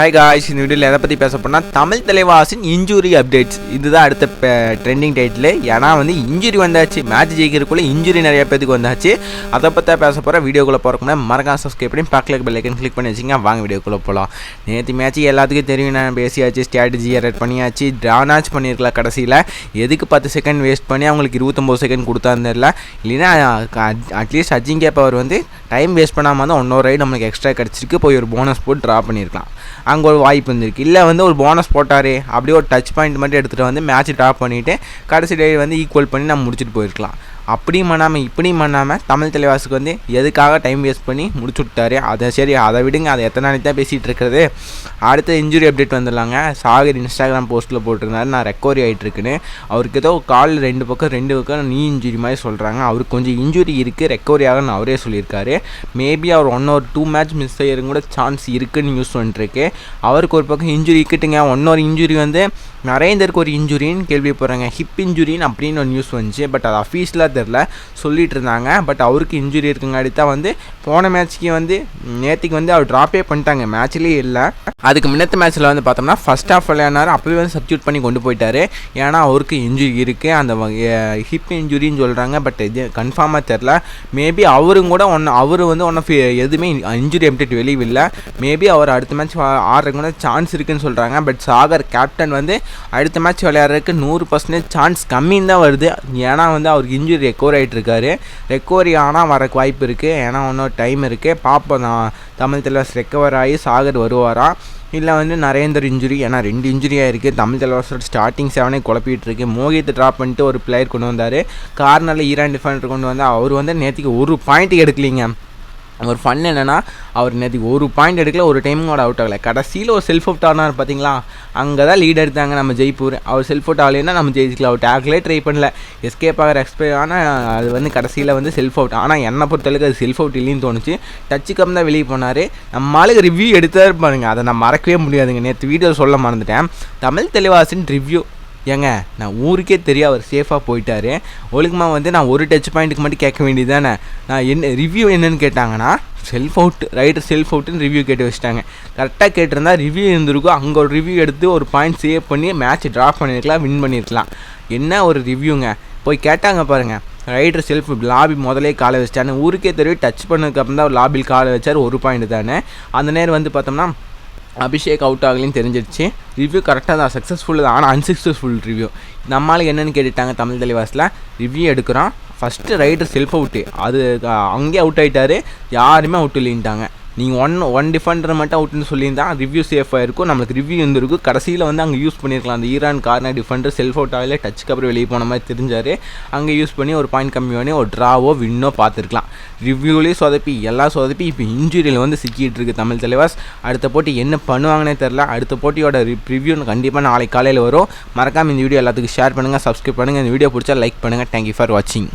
Hi guys, இந்த வீடியோவில் எதை பற்றி பேச போனால் தமிழ் தலைவாசின் இன்ஜுரி அப்டேட்ஸ். இதுதான் அடுத்த ட்ரெண்டிங் டைட்டில். ஏன்னா இன்ஜுரி வந்தாச்சு, மேட்ச் ஜெயிக்கிறதுக்குள்ளே இன்ஜுரி நிறைய பேருக்கு வந்தாச்சு. அதை பற்றி பேச போகிற வீடியோக்குள்ளே போகிறக்குன்னா மறக்காம சப்ஸ்கிரைப் பண்ணி பக்கத்தில் பெல் ஐக்கன் கிளிக் பண்ணி வச்சிங்க. வாங்க வீடியோக்குள்ளே போகலாம். நேற்று மேட்ச் எல்லாத்துக்கும் தெரியும், நான் பேசியாச்சு, ஸ்ட்ராட்டஜியை ரெட் பண்ணியாச்சு, ட்ரானாச் பண்ணியிருக்கலாம். கடைசியில் எதுக்கு 10 செகண்ட் வேஸ்ட் பண்ணி அவங்களுக்கு 29 செகண்ட் கொடுத்தாருன்னு தெரியல. இல்லைன்னா at least Ajinkya power time waste பண்ணாமல் தான் இன்னொரு ரைடு நம்மளுக்கு எக்ஸ்ட்ரா கிடச்சிருக்கு, போய் ஒரு போனஸ் போட்டு ட்ரா பண்ணியிருக்கலாம். அங்கே ஒரு வாய்ப்பு வந்துருக்கு. இல்லை ஒரு போனஸ் போட்டார், அப்படியே ஒரு டச் பாயிண்ட் மட்டும் எடுத்துகிட்டு மேட்ச் ட்ராப் பண்ணிவிட்டு கடைசி டே ஈக்குவல் பண்ணி நம்ம முடிச்சுட்டு போயிருக்கலாம். அப்படியும் பண்ணாமல் இப்படியும் பண்ணாமல் தமிழ் தலைவாசுக்கு எதுக்காக டைம் வேஸ்ட் பண்ணி முடிச்சு விட்டாரு. அதை சரி, அதை விடுங்க, அதை எத்தனை நாளைக்கு தான் பேசிகிட்டு இருக்கிறது. அடுத்த இன்ஜுரி அப்டேட் வந்துடலாங்க. சாகர் இன்ஸ்டாகிராம் போஸ்ட்டில் போட்டிருந்தாரு, நான் ரெக்கவரி ஆகிட்டுருக்குன்னு. அவருக்கு ஏதோ கால் ரெண்டு பக்கம் நீ இன்ஜுரி மாதிரி சொல்கிறாங்க. அவருக்கு கொஞ்சம் இன்ஜுரி இருக்குது, ரெக்கவரி ஆகணும்னு அவரே சொல்லியிருக்காரு. மேபி அவர் 1 or 2 மேட்ச் மிஸ் ஆகிருக்கும் கூட சான்ஸ் இருக்குதுன்னு நியூஸ் வந்துட்டுருக்கு. அவருக்கு ஒரு பக்கம் இன்ஜுரி இருக்குட்டுங்க. இன்னொரு இன்ஜுரி நரேந்தருக்கு ஒரு இன்ஜுரின்னு கேள்விப்படுறாங்க, ஹிப் இன்ஜுரின்னு அப்படின்னு ஒரு நியூஸ் வந்துச்சு. பட் அது அஃபீஷியலாக தெரில, சொல்லிட்டு இருந்தாங்க. பட் அவருக்கு இன்ஜுரி இருக்குங்காடி தான் போன மேட்ச்க்கு நேற்றுக்கு அவர் ட்ராப்பே பண்ணிட்டாங்க, மேட்ச்லேயே இல்லை. அதுக்கு முன்னத்த மேட்ச்சில் பார்த்தோம்னா ஃபஸ்ட் ஹாஃப் விளையாடினார், அப்போவே சப்ஸ்டியூட் பண்ணி கொண்டு போயிட்டார். ஏன்னா அவருக்கு இன்ஜுரி இருக்குது, அந்த ஹிப் இன்ஜுரின்னு சொல்கிறாங்க. பட் இது கன்ஃபார்மாக தெரில. மேபி அவரும் கூட எதுவுமே இன்ஜுரி அப்டேட் வெளியில்லை. மேபி அவர் அடுத்த மேட்ச் ஆடுறதுக்கு கூட சான்ஸ் இருக்குதுன்னு சொல்கிறாங்க. பட் சாகர் கேப்டன் அடுத்த மேட்ச் விளையாடுறதுக்கு 100% சான்ஸ் கம்மின்னு தான் வருது. ஏன்னா அவருக்கு இன்ஜுரி ரெக்கவர் ஆகிட்டு இருக்காரு. ரெக்கவரி ஆனால் வரக்கு வாய்ப்பு இருக்குது. ஏன்னா இன்னும் டைம் இருக்குது, பார்ப்போம். தமிழ் தலைவாஸ் ரெக்கவர் ஆகி சாகர் வருவாரா, இல்லை நரேந்தர் இன்ஜுரி. ஏன்னா 2 இன்ஜுரியாக இருக்குது. தமிழ் தலைவாசோட ஸ்டார்டிங் 7 குழப்பிட்டு இருக்கு. மோகித் ட்ராப் பண்ணிட்டு ஒரு பிளேயர் கொண்டு வந்தார், கார்னரில் ஈரான் டிஃபெண்டர் கொண்டு வந்தால் அவர் நேற்றுக்கு ஒரு பாயிண்ட் எடுக்கலிங்க. ஒரு ஃபன் என்னென்னா, அவர் நேற்றுக்கு ஒரு பாயிண்ட் எடுக்கல, ஒரு டைமும் அவுட் ஆகலை. கடைசியில் ஒரு செல்ஃப் அவுட் ஆனார் பார்த்தீங்களா, அங்கே தான் லீட் எடுத்தாங்க நம்ம ஜெய்ப்பூர். அவர் செல்ஃப் அவுட் ஆகலைன்னா நம்ம ஜெயிச்சிக்கலாம். அவர் டேக்லே ட்ரை பண்ணல, எஸ்கேப் ஆகிற எக்ஸ்பெக்ட். ஆனால் அது கடைசியில் செல்ஃப் அவுட். ஆனால் என்னை பொறுத்தளவுக்கு அது செல்ஃப் அவுட் இல்லைன்னு தோணுச்சு. டச்சுக்கம் தான் வெளியே போனார். நம்மளுக்கு ரிவ்யூ எடுத்தா இருப்பாருங்க, அதை நான் மறக்கவே முடியாதுங்க. நேற்று வீடியோ சொல்ல மறந்துட்டேன். தமிழ் தலைவாசின் ரிவ்யூ ஏங்க, நான் ஊருக்கே தெரியும் அவர் சேஃபாக போயிட்டார். ஒழுக்கமாக நான் ஒரு டச் பாயிண்ட்டுக்கு மட்டும் கேட்க வேண்டியது தானே. நான் என்ன ரிவ்யூ என்னென்னு கேட்டாங்கன்னா, செல்ஃப் அவுட், ரைடர் செல்ஃப் அவுட்டுன்னு ரிவ்யூ கேட்டு வச்சுட்டாங்க. கரெக்டாக கேட்டிருந்தா ரிவ்யூ இருந்திருக்கும். அங்கே ஒரு ரிவ்யூ எடுத்து ஒரு பாயிண்ட் சேவ் பண்ணி மேட்ச் ட்ராப் பண்ணியிருக்கலாம், வின் பண்ணியிருக்கலாம். என்ன ஒரு ரிவ்யூங்க, போய் கேட்டாங்க பாருங்கள். ரைடர் செல்ஃப் லாபி முதலே காலை வச்சிட்டான்னு ஊருக்கே தெரியும். டச் பண்ணதுக்கப்புறம் தான் லாபியில் காலை வச்சார், ஒரு பாயிண்ட் தானே. அந்த நேரம் பார்த்தோம்னா அபிஷேக் அவுட் ஆகலின்னு தெரிஞ்சிடுச்சு. ரிவ்யூ கரெக்டாக தான், சக்ஸஸ்ஃபுல் தான். ஆனால் அன்சக்ஸஸ்ஃபுல் ரிவ்யூ. நம்மளுக்கு என்னென்னு கேட்டுட்டாங்க தமிழ் தலைவாசில். ரிவ்யூ எடுக்கிறோம், ஃபஸ்ட்டு ரைடர் செல்ஃப் அவுட்டு, அது அங்கேயே அவுட் ஆகிட்டார், யாருமே அவுட் இல்லைன்ட்டாங்க. நீங்கள் ஒன் டிஃபெண்டர் மட்டும் அவுட்னு சொல்லியிருந்தா ரிவ்யூ சேஃபாக இருக்கும், நம்மளுக்கு ரிவ்யூ இருந்திருக்கும். கடைசியில் அங்கே யூஸ் பண்ணியிருக்கலாம். அந்த Iran corner Defender self out ஆகல, டச்சுக்கு அப்புறம் வெளியே போன மாதிரி தெரிஞ்சார். அங்கே யூஸ் பண்ணி ஒரு பாயிண்ட் கம்மி பண்ணி ஒரு ட்ராவோ வின்னோ பார்த்துருக்கலாம். ரிவ்யூலேயே சொதப்பி எல்லாம் சொதப்பி இப்போ இன்ஜுரியில் சிக்கிட்டு இருக்குது தமிழ் தலைவாஸ். அடுத்த போட்டி என்ன பண்ணுவாங்கன்னே தெரில. அடுத்த போட்டியோட ரிவ்யூ கண்டிப்பாக நாளைக்கு காலையில் வரும். மறக்காமல் இந்த வீடியோ எல்லாத்துக்கும் ஷேர் பண்ணுங்கள், சப்ஸ்கிரைப் பண்ணுங்கள். இந்த வீடியோ பிடிச்சா லைக் பண்ணுங்கள். தேங்க்யூ ஃபார் வாட்சிங்.